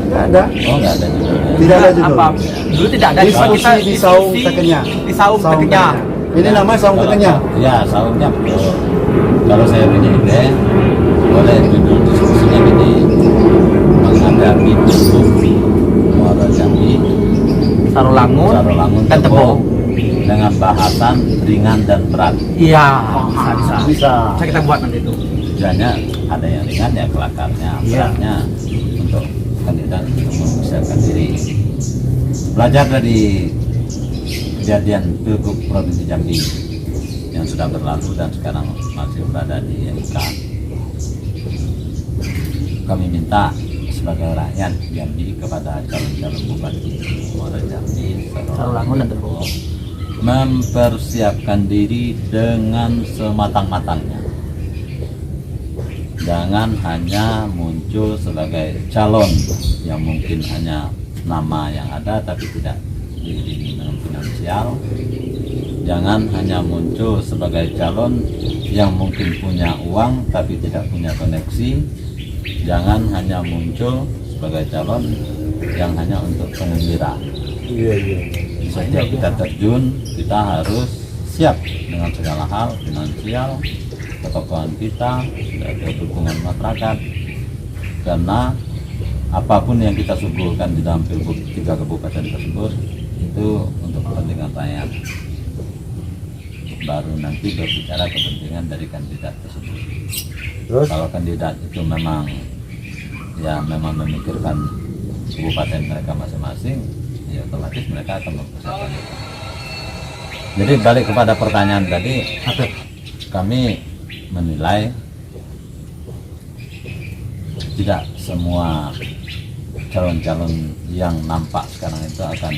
Nggak ada. Oh nggak ada judulnya. Tidak ada judul. Apa? Dulu tidak ada. Diskusi Kita di Saung diskusi Tekenyah. Di Saung Tekenyah. Ini namanya Saung Kalau- Tekenyah. Ya, saungnya betul. Kalau saya punya ide, boleh judul diskusinya gini: menghadapi Pilgub Muara Jambi, Sarolangun Sarolangun, dan Tebo. dengan bahasan ringan dan berat. Iya, bisa. Bisa. Bisa kita buat nanti itu. Tujuannya ada yang ringan ya kelakarnya, Iya. beratnya untuk kandidat untuk mempersiapkan diri. Belajar dari kejadian Pilgub Provinsi Jambi yang sudah berlalu dan sekarang masih berada di MK. Kami minta sebagai rakyat Jambi kepada calon-calon bupati Muara Jambi, Sarolangun dan Tebo. mempersiapkan diri dengan sematang-matangnya. Jangan hanya muncul sebagai calon yang mungkin hanya nama yang ada tapi tidak diiringi dengan finansial. Jangan hanya muncul sebagai calon yang mungkin punya uang tapi tidak punya koneksi. Jangan hanya muncul sebagai calon yang hanya untuk pengembira. Iya. Setiap kita terjun, kita harus siap dengan segala hal, finansial, ketokohan kita, dan dukungan masyarakat. Karena apapun yang kita suguhkan di dalam pilgub 3 kabupaten tersebut itu untuk kepentingan rakyat. Baru nanti berbicara kepentingan dari kandidat tersebut. Terus Kalau kandidat itu memang memikirkan kabupaten mereka masing-masing, ya otomatis mereka akan mempersiapkan itu. Jadi balik kepada pertanyaan tadi, kami menilai tidak semua calon-calon yang nampak sekarang itu akan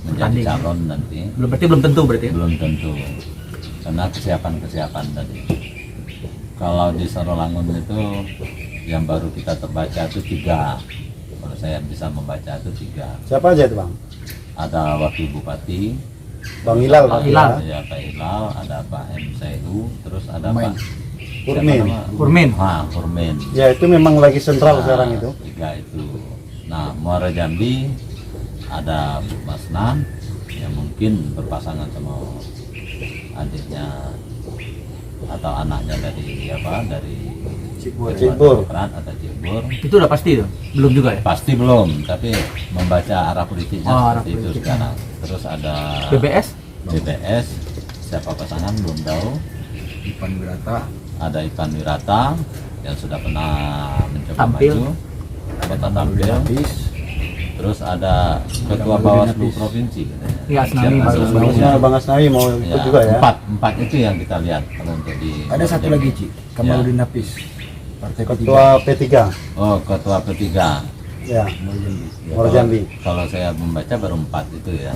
menjadi Tanding. calon nanti. Berarti belum tentu berarti ya? Belum tentu, karena kesiapan tadi. Kalau di Sarolangun itu yang baru kita terbaca itu 3. Kalau saya bisa membaca itu 3. siapa aja itu, Bang? Ada Wakil Bupati, Bang Hilal, Pak Pak Hilal. ya Pak Hilal, ada Pak MCU, terus ada Purmen. Pak Purmen. Purmen. Purmen. Ya, itu memang lagi sentral Nah, sekarang itu. 3 itu. Nah, Muara Jambi ada Mas Nan yang mungkin berpasangan sama adiknya atau anaknya dari Cibur. Demokrat atau Cibur. Itu udah pasti tuh? Belum juga ya? Pasti belum, tapi membaca arah politiknya Oh, arah seperti itu politiknya. sekarang. Terus ada BBS? BBS, siapa pasangan belum tahu. Ipan Wirata, Ada Ivan Wirata yang sudah pernah mencoba Tampil. maju, kota tampil. Habis Terus ada Ketua Bawaslu Provinsi. katanya. Iya, Asnawi, Siapa Bawaslu. Asnawi? Bagusnya Bang Asnawi mau ikut Ya, juga ya. empat itu yang kita lihat kalau untuk di. ada satu lagi Ci, Kamaludin Nafis, Partai Ketua P3. Oh, Ketua P3. Ya, Ya, Muara kalau- Jambi. Kalau saya membaca baru 4 itu ya.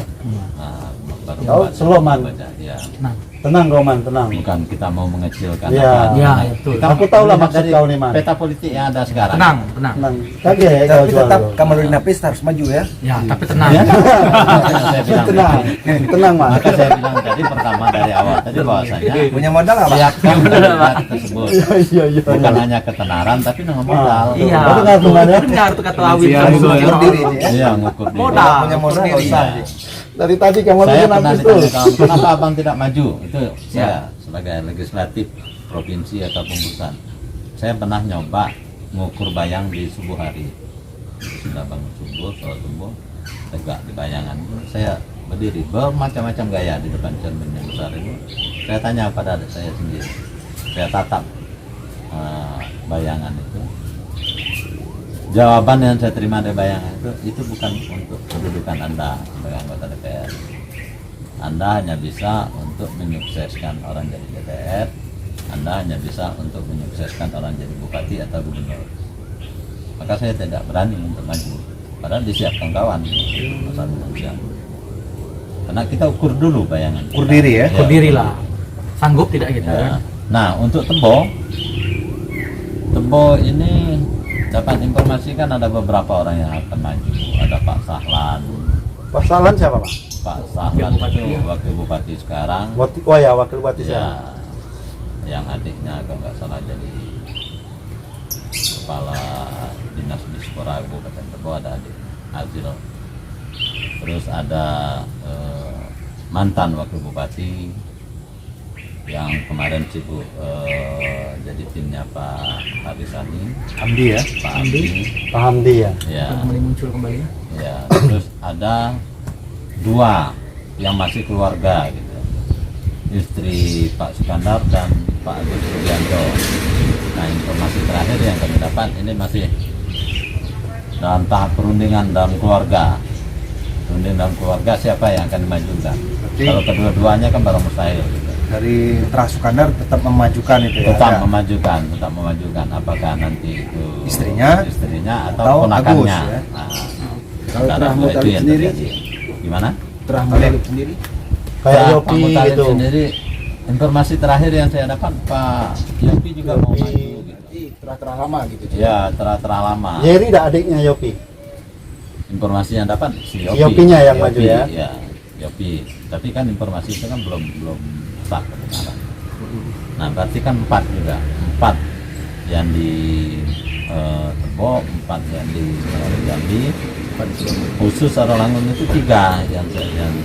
Nah, baru Tahu 4 Seloman. membaca, ya. Nah, Tenang kau, Man, tenang. Bukan kita mau mengecilkan Ya. apa. Ya, Nah, betul. kita Aku tahu lah melihat maksud dari kau nih, Man. Peta politik yang ada sekarang. tenang, tenang. Tenang. Kaget ya kau tapi jual tetap lo. Kamaludin Nafis harus maju ya. Ya, tapi tenang. Ya. Saya bilang Tenang. tadi. Tenang, Man. Maka saya bilang tadi pertama dari awal tadi bahwasanya Punya modal apa? siapkan kandidat tersebut. Iya. Bukan hanya ketenaran tapi dengan modal. Iya. Oh, dengar tuh, Man, ya? Dengar tuh kata Awin. Ngukur diri Ci, ya. Iya, ngukur diri. Modal. Punya modal Sendiri. usah. Iya. Dari tadi kamu Saya lagi pernah nangis ditanya tuh. kawan, kenapa abang tidak maju? Itu Ya. saya sebagai legislatif provinsi atau pusat. Saya pernah nyoba ngukur bayang di subuh hari. Sudah bangun subuh, sholat subuh, tegak di bayangan. Saya berdiri bermacam-macam gaya di depan cermin yang besar itu. Saya tanya pada adik saya sendiri. Saya tatap bayangan itu. Jawaban yang saya terima dari bayangan itu bukan untuk kedudukan Anda sebagai anggota DPR. Anda hanya bisa untuk menyukseskan orang jadi DPR. Anda hanya bisa untuk menyukseskan orang jadi bupati atau gubernur. Maka saya tidak berani untuk maju. Padahal disiapkan kawan masa manusia. Karena kita ukur dulu bayangan. Ukur kita. diri ya? Ukur diri lah. Sanggup tidak gitu Ya. kan? Nah, untuk Tebo ini dapat informasikan ada beberapa orang yang akan maju. Ada Pak Sahlan. Pak Salan siapa, Pak? Pak Sahlan Wakil Bupati, itu ya. wakil bupati sekarang. Oh ya, wakil bupati Ya, saya. yang adiknya kalau nggak salah jadi kepala dinas dispora Kabupaten Tebo, ada adik Azil. Terus ada mantan wakil bupati yang kemarin sibuk jadi timnya Pak Harisani, Hamdi ya. Pak Hamdi, Paham dia. ya, Kembali muncul kembali. ya. Terus ada 2 yang masih keluarga gitu, istri Pak Sukandar dan Pak Agus Subianto. Nah, informasi terakhir yang kami dapat ini masih dalam tahap perundingan dalam keluarga. Perundingan dalam keluarga siapa yang akan dimajukan. Berarti- Kalau kedua-duanya kan baru mustahil gitu. Dari Terah Sukandar tetap memajukan itu ya. Tetap Ya. memajukan apakah nanti itu Istrinya atau atau ponakannya. Agus, ya. Nah, Kalau antara Terah dua itu Muttalib yang sendiri, terjadi. Gimana? Terah Muttalib sendiri. Kayak Pak Yopi Mutalim gitu. sendiri, informasi terakhir yang saya dapat Pak Yopi juga mau Yopi. maju gitu. Terah-terah lama gitu. Ya, terah lama. Jerry dah adiknya Yopi. Informasi yang dapat si Yopi. Yopinya yang maju ya? Ya, Yopi. Tapi kan informasi itu kan belum sah kebenaran. Nah, berarti kan 4 juga. 4 yang di Tebo, 4 yang di Jambi, khusus Sarolangun itu 3 yang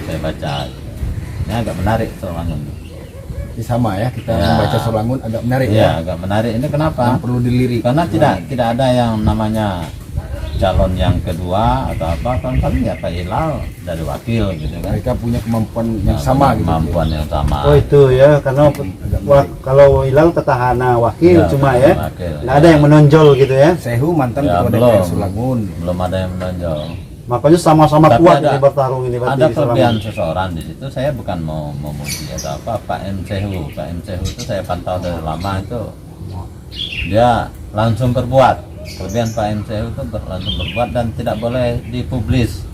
saya baca. Ini agak menarik Sarolangun. Ini sama ya, kita Ya. membaca Solangun agak menarik Iya, ya. agak menarik. Ini kenapa? Yang perlu dilirik. Karena tidak ada yang namanya calon yang kedua atau apa, kan paling ya Pak Hilal dari wakil gitu kan. Mereka punya kemampuan yang Nah, sama gitu. kemampuan yang sama. Oh itu ya, karena kalau Hilal petahana wakil Ya, cuma ya, wakil, nggak ya. ada yang menonjol gitu ya. Sehu mantan Ya, ketua belum. DPR Solangun. Belum ada yang menonjol. Makanya sama-sama Tapi kuat ada- ini bertarung ini berarti Ada di kelebihan Sarolangun. seseorang di situ. Saya bukan mau memuji atau apa. Pak M Sehu itu saya pantau dari lama itu. Dia langsung berbuat. Kelebihan Pak M Sehu itu langsung berbuat dan tidak boleh dipublis.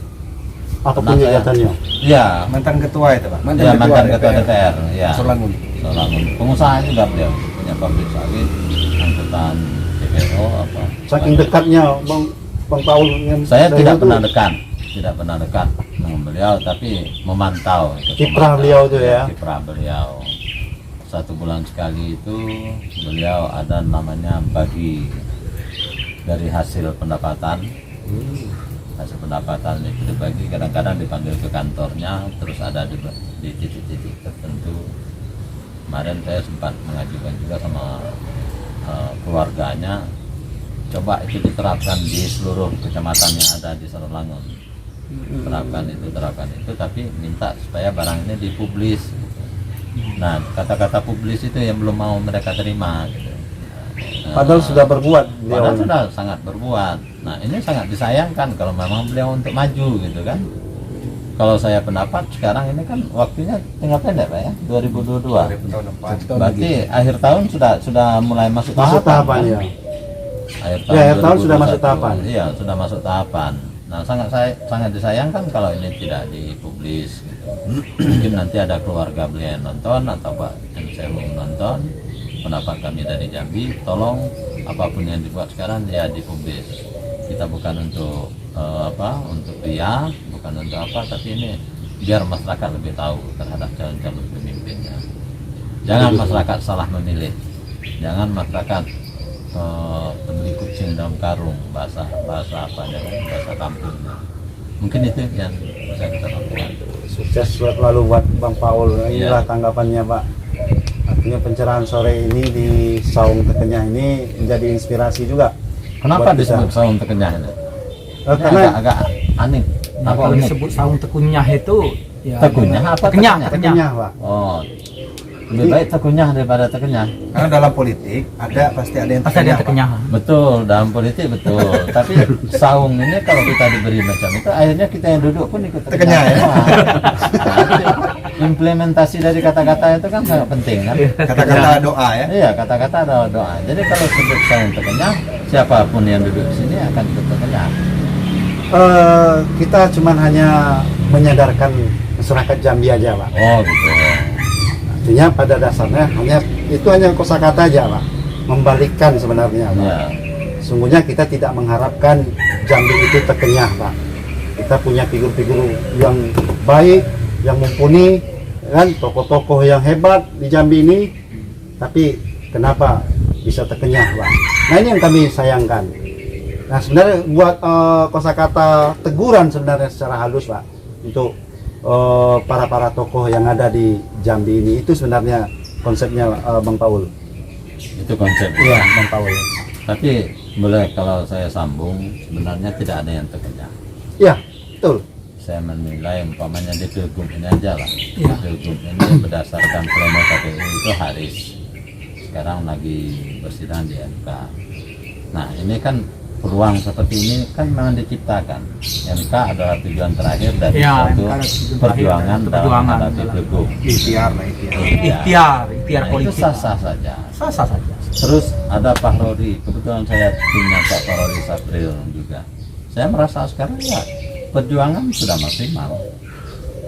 Apa Pernah saya- kegiatannya? Iya, Mantan ketua itu Pak. ya, mantan ketua DPR. Ya. Solangun. Solangun. Pengusaha juga beliau punya pabrik sawit, angkutan CPO apa. Saking dekatnya Bang Paul dengan Saya Sehu tidak tuh, pernah dekat dengan beliau, tapi memantau itu, Kiprah memantau. beliau tuh ya. Kiprah beliau 1 bulan sekali itu beliau ada namanya bagi dari hasil pendapatan. Hasil pendapatan itu dibagi, kadang-kadang dipanggil ke kantornya, terus ada di titik-titik tertentu. Kemarin saya sempat mengajukan juga sama keluarganya, coba itu diterapkan di seluruh kecamatan yang ada di Sarolangun. Terapkan itu, tapi minta supaya barang ini dipublis. Nah, kata-kata publis itu yang belum mau mereka terima gitu. Padahal sudah berbuat beliau. Padahal sudah sangat berbuat. Nah, ini sangat disayangkan kalau memang beliau untuk maju gitu kan. Kalau saya pendapat sekarang ini kan waktunya tinggal pendek Pak ya, 2022. 2000 tahun depan. Berarti akhir tahun sudah mulai masuk Masuk tahapan kan? ya. Akhir Ya, akhir tahun sudah masuk 2021. tahapan. Iya, sudah masuk tahapan. Nah, sangat disayangkan kalau ini tidak dipublis gitu. Mungkin nanti ada keluarga beliau yang nonton atau Pak saya nonton. Pendapat kami dari Jambi, tolong apapun yang dibuat sekarang ya dipublis. Kita bukan untuk untuk dia, bukan untuk apa, tapi ini biar masyarakat lebih tahu terhadap calon-calon pemimpinnya. Jangan masyarakat salah memilih, jangan masyarakat beli kucing dalam karung, bahasa apa ya, bahasa kampungnya. Mungkin itu yang bisa kita lakukan. Sukses selalu buat Bang Paul. Inilah Iya. tanggapannya Pak. Artinya pencerahan sore ini di Saung Tekenyah ini menjadi inspirasi juga. Kenapa Buat kita. disebut saung tekenyah ini? Ini Karena agak aneh. Nah, Apa kalau unik? disebut saung tekunyah itu ya, Tekunyah apa tekenyah, tekenyah? Tekenyah Pak. Oh, lebih baik tekunyah daripada tekenyah. Karena dalam politik pasti ada yang pasti ada yang terkenal, Pak. tekenyah. Betul, dalam politik betul. Tapi saung ini kalau kita diberi macam itu, akhirnya kita yang duduk pun ikut Tekenyah, ya? Wah. Nah, itu implementasi dari kata-kata itu kan sangat penting kan? Kata-kata doa ya. Iya, kata-kata ada doa. Jadi kalau sebut saung tekenyah, siapapun yang duduk di sini akan ikut tekenyah. Kita cuman hanya menyadarkan masyarakat Jambi aja Pak. Oh gitu. Artinya pada dasarnya hanya kosakata aja Pak. Membalikkan sebenarnya Pak. Ya. Sungguhnya kita tidak mengharapkan Jambi itu terkenyah Pak. Kita punya figur-figur yang baik, yang mumpuni, kan tokoh-tokoh yang hebat di Jambi ini. Tapi kenapa bisa terkenyah Pak? Nah ini yang kami sayangkan. Nah sebenarnya buat kosakata teguran sebenarnya secara halus Pak untuk para tokoh yang ada di Jambi ini, itu sebenarnya konsepnya Bang Paul. Itu konsep. Iya Bang Paul. Tapi boleh kalau saya sambung, sebenarnya tidak ada yang terkenyah. Iya betul. Saya menilai umpamanya di Pilgub ini aja lah. Iya. Di Pilgub ini berdasarkan pleno KPU itu Haris. Sekarang lagi bersidang di MK. Nah ini kan peluang seperti ini kan memang diciptakan. MK adalah tujuan terakhir dari Ya, suatu MK adalah tujuan perjuangan terakhir, dalam perjuangan menghadapi dalam- Pilgub. Ikhtiar lah ikhtiar. Ikhtiar Nah, itu politik. sah-sah saja. Sah-sah saja. Terus ada Pak Rory, kebetulan saya timnya Pak Rory Sapril juga. Saya merasa sekarang ya perjuangan sudah maksimal.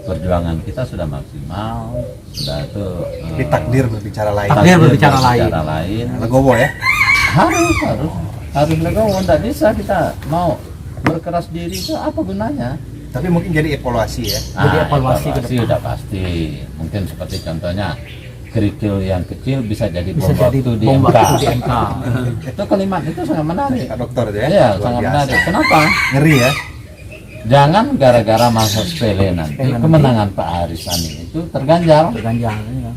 perjuangan kita sudah maksimal, sudah itu Tapi takdir berbicara lain. Takdir berbicara lain. Legowo ya. Harus legowo, tidak bisa kita mau berkeras diri itu apa gunanya? Tapi mungkin jadi evaluasi ya. Jadi evaluasi ke depan. Sudah pasti. Mungkin seperti contohnya kerikil yang kecil bisa jadi Bisa bom jadi waktu di bom MK. waktu di MK. Itu kalimat itu sangat menarik. Pak Dokter itu ya. Iya, Luar sangat biasa. menarik. Kenapa? Ngeri ya. Jangan gara-gara masa sepele nanti kemenangan Pak Harisani itu terganjal. Berganjal ya.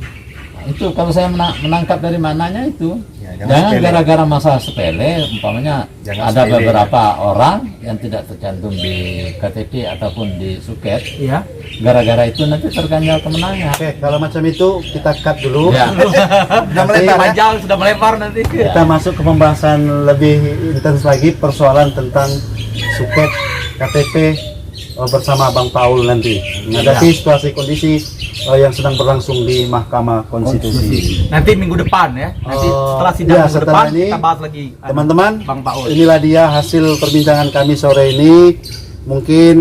Nah, itu kalau saya menangkap dari mananya itu. Ya, Jangan sepele. gara-gara masa sepele, umpamanya Jangan ada sepele. beberapa orang yang tidak tercantum di KTP ataupun di suket, Iya. gara-gara itu nanti terganjal kemenangan. Oke, kalau macam itu kita cut dulu. Ya. Sudah melebar ya. Panjang sudah melebar nanti. Kita masuk ke pembahasan lebih intens lagi persoalan tentang suket KTP bersama Bang Paul nanti menghadapi situasi kondisi yang sedang berlangsung di Mahkamah Konstitusi. Nanti minggu depan ya. Nanti setelah sidang ya, minggu setelah depan ini, kita bahas lagi. Teman-teman, Bang Paul. inilah dia hasil perbincangan kami sore ini. Mungkin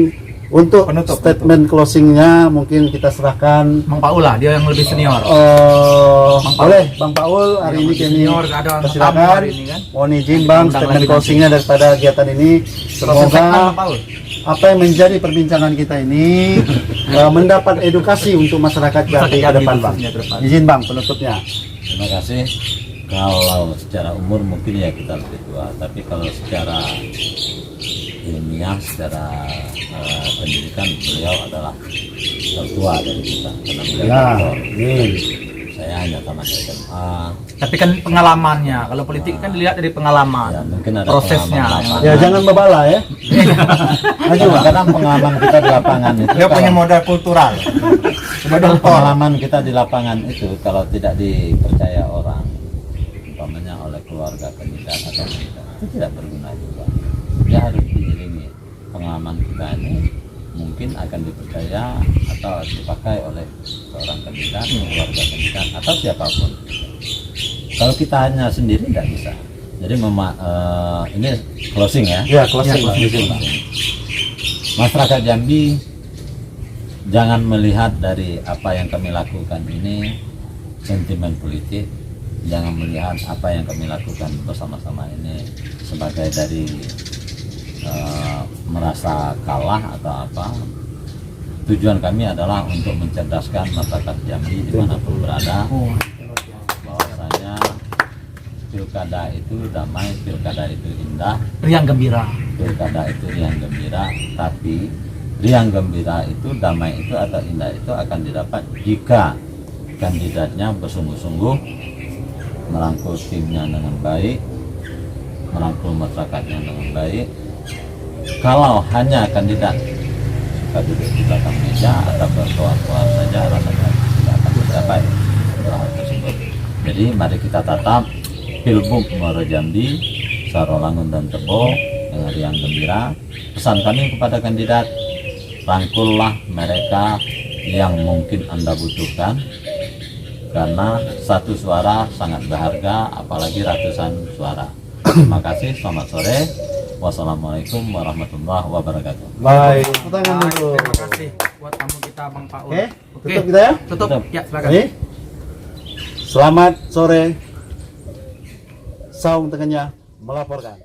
untuk Penutup, statement closingnya mungkin kita serahkan Bang Paul lah, dia yang lebih senior. Bang boleh Bang Paul hari ini kami Senior, ada tamu persilakan. hari ini kan. Mohon izin Bang Undang statement lagi closingnya daripada kegiatan ini. Proses segmen, Bang Semoga Paul. apa yang menjadi perbincangan kita ini mendapat edukasi untuk masyarakat Jambi ke depan Bang. khususnya ke depan. Izin Bang penutupnya. Terima kasih. Kalau secara umur mungkin ya kita lebih tua, tapi kalau secara ilmiah, secara pendidikan beliau adalah tertua dari kita karena beliau Ya, doktor. amin. Saya hanya tamat SMA. Tapi kan pengalamannya, kalau politik kan dilihat dari pengalaman. Ya, mungkin ada prosesnya. pengalaman lapangan. Ya jangan bebala ya. Kadang pengalaman kita di lapangan itu Dia punya kalau- modal kultural. pengalaman kita di lapangan itu kalau tidak dipercaya orang, umpamanya oleh keluarga kandidat atau kandidat, itu tidak berguna juga. Dia harus diiringi pengalaman kita ini mungkin akan dipercaya atau dipakai oleh seorang kandidat, keluarga kandidat atau siapapun. Kalau kita hanya sendiri tidak bisa. Jadi ini closing ya. Ya closing Ya, Bang. Izin, Bang. Masyarakat Jambi jangan melihat dari apa yang kami lakukan ini sentimen politik, jangan melihat apa yang kami lakukan bersama-sama ini sebagai dari merasa kalah atau apa. Tujuan kami adalah untuk mencerdaskan masyarakat Jambi dimanapun berada, bahwasanya pilkada itu damai, pilkada itu indah, Riang gembira. pilkada itu riang gembira, tapi riang gembira itu, damai itu atau indah itu akan didapat jika kandidatnya bersungguh-sungguh merangkul timnya dengan baik, merangkul masyarakatnya dengan baik. Kalau hanya kandidat suka duduk di belakang meja atau berkoar-koar saja, rasanya tidak akan tercapai hal tersebut. Jadi mari kita tatap Pilbub Muaro Jambi, Sarolangun dan Tebo dengan riang gembira. Pesan kami kepada kandidat, rangkullah mereka yang mungkin Anda butuhkan, karena satu suara sangat berharga, apalagi ratusan suara. Terima kasih, selamat sore. Wassalamualaikum warahmatullahi wabarakatuh. Baik, tepuk tangan dulu. Terima kasih buat tamu kita Bang Paul. Oke, tutup kita ya. Tutup. Tutup. Ya, silakan. Oke. Selamat sore. Saung Tengahnya melaporkan.